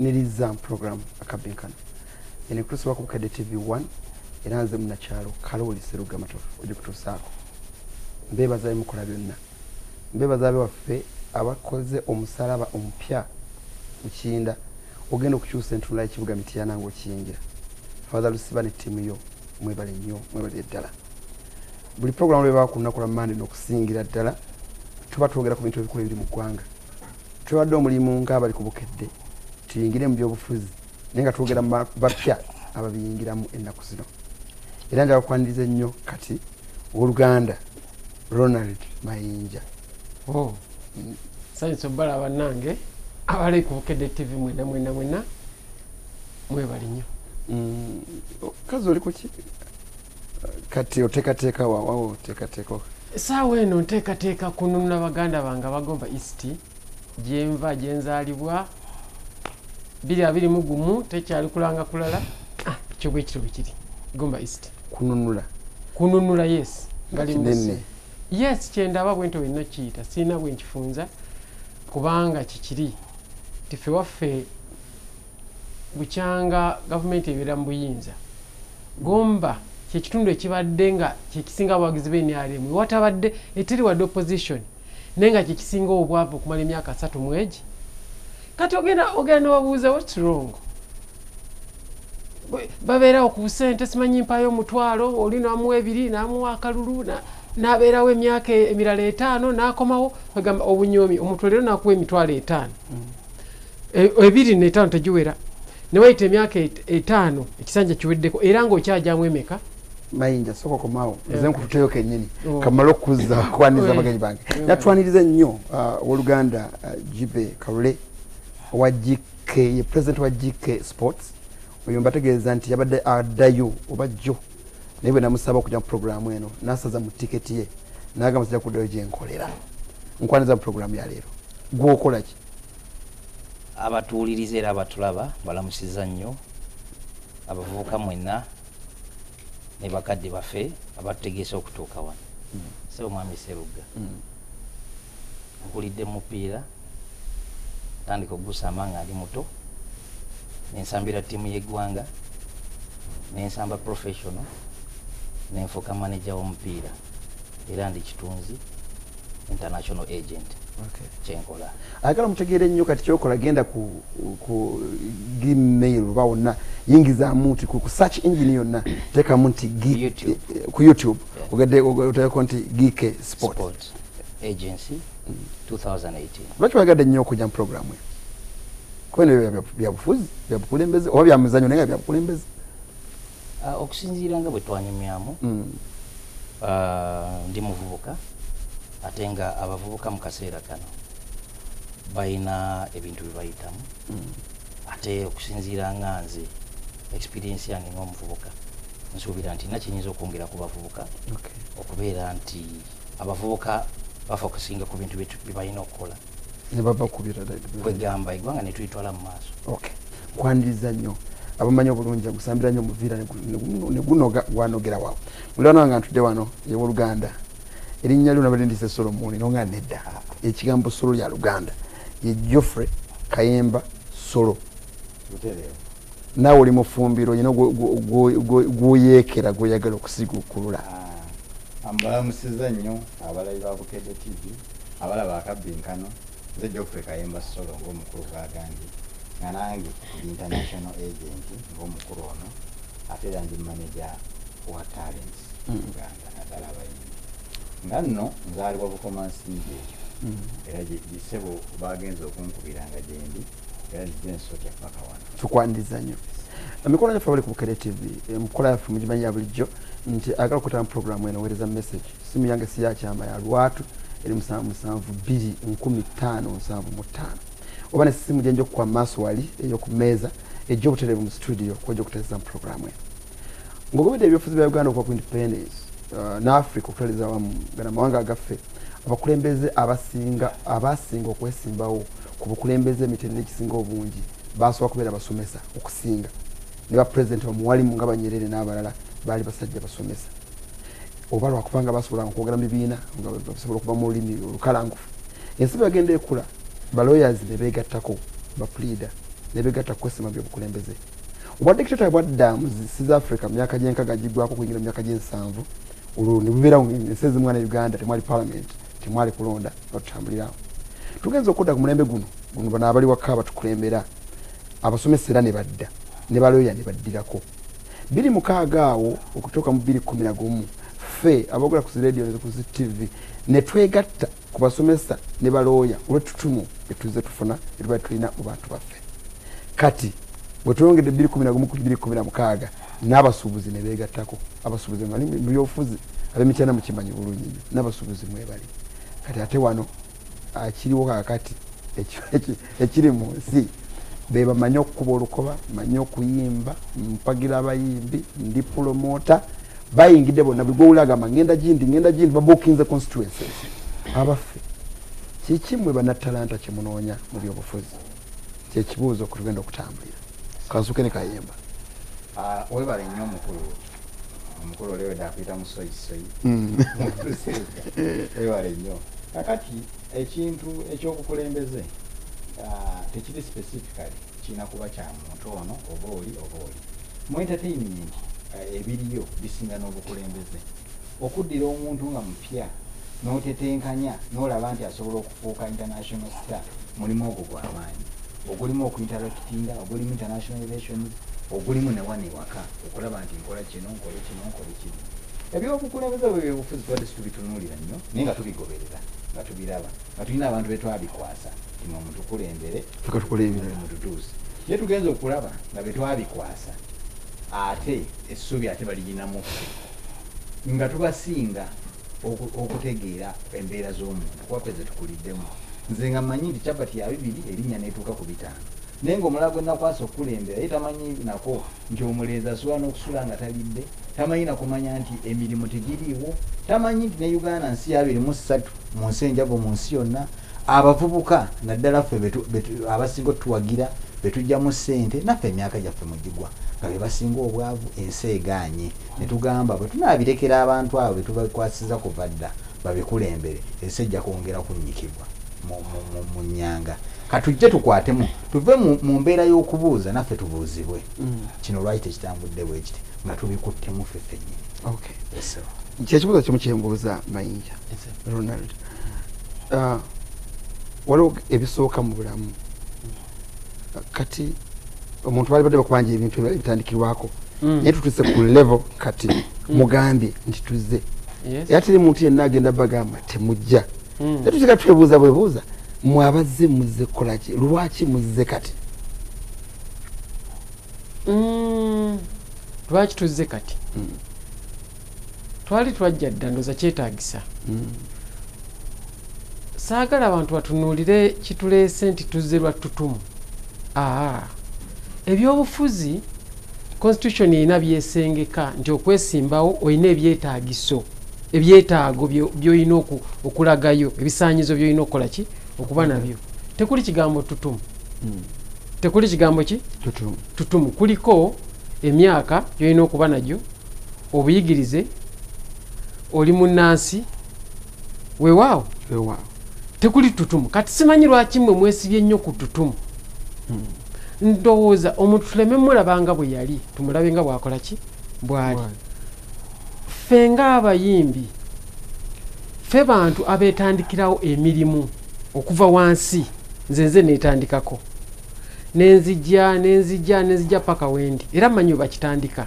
niliza program Akabbinkano ene kutusiba ku Bukedde TV1 eranze munachalo Kaloli Seruga Matofu uje kutusako mbeba zabe mukola byonna mbeba zabe waffe abakoze omusalaba ompya ukinda ogenda okukyusa entula ekibuga mitiyana ngo kiyingira Father Lusiba ne timu yo mwebale nnyo mwebale ddala buli program lwe bakunakola mande n'okusingira ddala tuba twogera ku bintu ebikulu ebiri mu ggwanga tuwadde omulimu ng'abali ku Bukedde tuyingire mu byobufuzi naye nga twogera bapya ababiyingiramu ennaku zino era njagala kukwaniriza ennyo kati owooluganda Ronald Mayinja sanyusa obbala bannange abali ku Bukedde TV mwena mwebali nnyo kazi oli kuki kati oteekateeka wawawo oteekateeka essaawa eno nteekateeka kununula baganda bange abagomba east gyenva gyenzaalibwa 2021 tekyali kulanga kulala ekyo bwe kiro bikiri gomba east kununula yes ngali munsi yes kyendaba bwento wenna kiyita sina bwe nkifunza kubanga kikiri tife waffe bukyanga gavumenti ebeera mu buyinza gomba kyekitundu ekibadde nga kyekisinga abawagizi b'NRM watabadde eteri wadde opposition naye nga kyekisinga obwavu okumala emyaka 3 mwegi kati ogenda newabuuza what's wrong babeerawo ku busente simanyi mpayo omutwalo oli namuwa 2 namuwa akalulu nabeerawo emyaka emirala 5 nakomawo bagamba obunyomi omutwe leero nakuwa emitwalo 5 2 5 tegiwera newayita emyaka 5 ekisanja kiweddeko era ng'okyajyamu emeka Mayinja soko komawo nze nkututeyo kennyini kamala okuzza kwaniza abagenyi bange natwaniriza nnyo owooluganda Jibe Kalule wa GK ye president wa GK Sports oyo mbategeeza nti yabadde addayo oba jjo naye bwe namusaba okujja mu programu eno n'asaza mu tiketi ye n'agamba sijja kuddayo gye nkolera nkwaniza mu programu ya leero gw'okola ki abatuuliriza era abatulaba balamusiza nnyo abavubuka mwenna ne bakadde baffe abatutegeesa okutuuka wano sebo mwami Seruga nkulidde mupiira tandika ogusama nga ndi muto nensambira ttiimu y'eggwanga nensamba professional nenfuuka manager w'omupiira era ndi kitunzi international agent kyenkola ayagala mutegeere nnyo kati kyokola genda ku Gmail oba wonna yingizaamu nti ku search engine yonna teekamu nti ku YouTube ogadde oteekako nti GK Sport Agency 2018 lwaki wayagadde nnyo okujja mu programu eyo kubeno byabufuzi byabukulembeze oba byamuzanyo naye byabukulembeze okusinziira nga bwe twanyumyamu ndi muvubuka ate nga abavubuka mu kaseera kano balina ebintu bye bayitamu ate okusinziira nga nze experience yange ng'omuvubuka nsuubira nti nakinyinza okwongera ku bavubuka okubeera nti abavubuka bafokusinga ku bintu bye balina okukola ne baba kubira kwegamba eggwanga ne tulitwala mu maaso kwaniriza nnyo abamanyi obulungi agusambira nnyo omuviira ne gunoga gwanogera waawo mulwana wange ntudde wano ewooluganda erinnya lyo nabadde ndise Solomoni nonga nedda ekigambo Solo lya Luganda ye Geoffrey Kayemba Solo nawe oli mufumbiro yino gwoyeekera gwoyagala okusigukulula ambalamusiza nnyo abalabi ba Bukedde TV abalaba Akabbinkano nze Geoffrey Kayemba Solo ng'omukulu gw'agandi nga nange international agent ng'omukulu ono ate era ndi manager wa talents Uganda naddala abayimbi nga nno nzaalibwa Bukomansimbi era gisebo bagenza okunkubiranga gyendi era nze nsokya paka wano tukwaniriza nnyo emikola gyaffe abali ku Bukedde TV emukola yaffe mugimanyi ya bulijjo nti agala okutaba mu programu eno weereza message simu yange si yakyama ya Lwatu eri 772575 oba ne simu gyenja okukuwa maaso wali ey'oku mmeeza ejja obutereevu mu studio kwojja okutereeza mu programu eno ng'ogobedde ebyobufuzi bya Uganda okuva ku independence n'Africa okutaliza wamu gana mawanga agaffe abakulembeze abasinga okwesimbawo ku bukulembeze emitendera ekisinga obungi basooka kubeera basomesa okusinga ne bapresident bamuwalimu nga Banyerere n'abalala baali basajja basomesa oba lwakubanga basobola okwogera mu bibiina nga basobola okuva mu lulimi olukalangufu ensi bagenda ekula balawyers ne beegattako bapleader ne begatta kwesima by'obukulembeze obwa dictator bwadda mu South Africa myaka gyenkaga gigwako kuyingira myaka gyensanvu olwo ne bubeera ensezi mwana Uganda temwali parliament temwali kulonda batambulirawo tugenza okudda ku mulembe guno bano abali waka batukulembera abasomesa era ne badda ne baloya ne baddirako 26 awo okutoka mu 2011 fe abagula ku radio ne ku TV ne twegatta ku basomesa ne baloya olwetutumu etuze tufuna etuba tulina mu bantu baffe kati bwetwongedde 2016 n'abasuubuzi ne beegattako abasuubuzi mu byobufuzi ab'emityana mu kimanyi bulungi n'abasuubuzi mwebali kati ate wano akiriwo kakati ekiri mu nsi be bamanyi okukuba olukoba manyi okuyimba mpagira abayimbi ndi promota bayingidde bonna buli gwowulagamba ngenda gindi babukinze constituencies abaffe kikimwe bannatalanta kyemunoonya mu byobufuzi kyekibuuzo okutugenda okutambulira kansuke ne kayemba webale nnyo omukulu oleo dakuyita musoyisoyi webale nnyo kakati ekintu ekyokukulembeze tekiri specifically kina kuba kya muntu ono oba oli mu entertainment ebiriyo bisinga n'obukulembeze okuddira omuntu nga mupya n'otetenkanya n'olaba nti asobola okufuuka international star mulimu ogwo gw'amaanyi ogulimu okuinteractinga ogulimu international relations ogulimu ne wano ewaka okulaba nti nkola kino nkole kino ebyobukulembeze bwebyobufuzi twadde situbitunuulira nnyo naye nga tubigoberera nga tubiraba nga tulina abantu betwabikwasa tino mutukulembere mututuusi ye tugenza okulaba nga betwabikwasa ate essubi ate baliginamu nga tubasinga okutegeera embeera z'omuntu kwakweze tukuliddemu nze nga mmanyi nti kyabati ya 2 erinnya netuuka ku 5 naye ngaomulala gwe nakwasa okukulembera ye tamanyi nako nti omulenzi asobola n'okusula nga talidde tamanyi nakumanya nti emirimu tegiriiwo tamanyi nti ne Uganda nsi ya 23 mu nsi enjavu mu nsi yonna abavubuka naddala ffe abasinga otuwagira betujjamu ssente naffe emyaka gyaffe mugigwa nga bebasinga obwavu ensi eganye ne tugamba bwe tunaabirekera abantu abo betubakwasiza kuva dda babikulembere ensi ejja kwongera kunnyikibwa mu nnyanga katujje tukwatemu tuve mu mbeera y'okubuuza naffe tubuuzibwe kino lwaki tekitambudde bwe kiti nga tubikuttemu ffe ffennyini kyekibuuzo kimu kyembuuza Mayinja Ronald waliwo ebisooka mu bulamu kati omuntu bali badde bakubanja ebintu ebitandikirwako naye tutuse ku level kati mugambye nti tuzze era teri muntu yenna agenda bagamba temujja naye tukika twebuuza bwebuuza mwabazze muzze kolaki lwaki muzze kati lwaki tuzze kati twali twajja dda ndoza kyetaagisa saagala abantu batunuulire kituleese nti tuzze lwa ttutumu ebyobufuzi constitution erina byesengeka nti okwesimbawo olina ebyetaago byolina okulagayo ebisaanyizo byolina okukola ki okuba nabyo tekuli kigambo ttutumu tekuli kigambo ki ttutumu kuliko emyaka gyolina okuba nagyo obuyigirize oli munnansi weewaawo tekuli ttutumu kati simanyi lwaki mmwe mwesibye nnyo ku ttutumu ndowooza omuntu tuleme mulabanga bwe yali tumulabe nga bwakola ki bwali ffe ng'abayimbi ffe bantu abeetandikirawo emirimu okuva wansi nze neetandikako nenzijja paka wendi era mmanyi bakitandika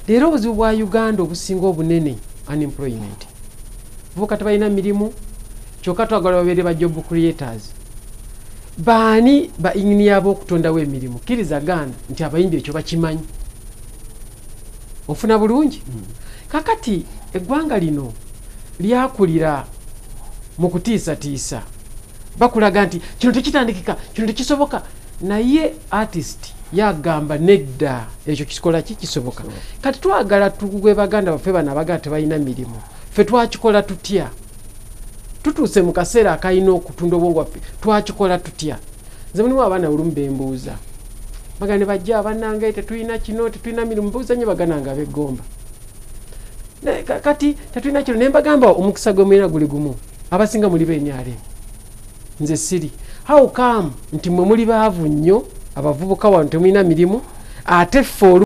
leero obuzibu bwa Uganda obusinga obunene unemployment vubuka tebalina mirimu kyokka twagala babeere ba job creators baani ba inginiya b'okutondawo emirimu kkiriza gaana nti abayimbi ekyo bakimanyi ofuna bulungi kakati eggwanga lino lyakulira mu kutiisatiisa bakulaga nti kino tekitandikika kino tekisoboka naye artist yagamba nedda ekyo kikola ki kisoboka kati twagala tugwe baganda baffe bano abagala tebalina mirimu ffe twakikola tutya tutuuse mu kaseera akalina okutunda obwongo waffe twakikola tutya nze mulimu abaana olumu bembuuza bagane bajja abannange tetulina kino tetulina mirimu mbuuza nnyo bagananga ab'eggomba kati tetulina kino naye mbagamba omukisa gwe mulina guli gumu abasinga muli b'enyale nze siri how come nti mwe muli baavu nnyo abavubuka wano temulina mirimu ate ffe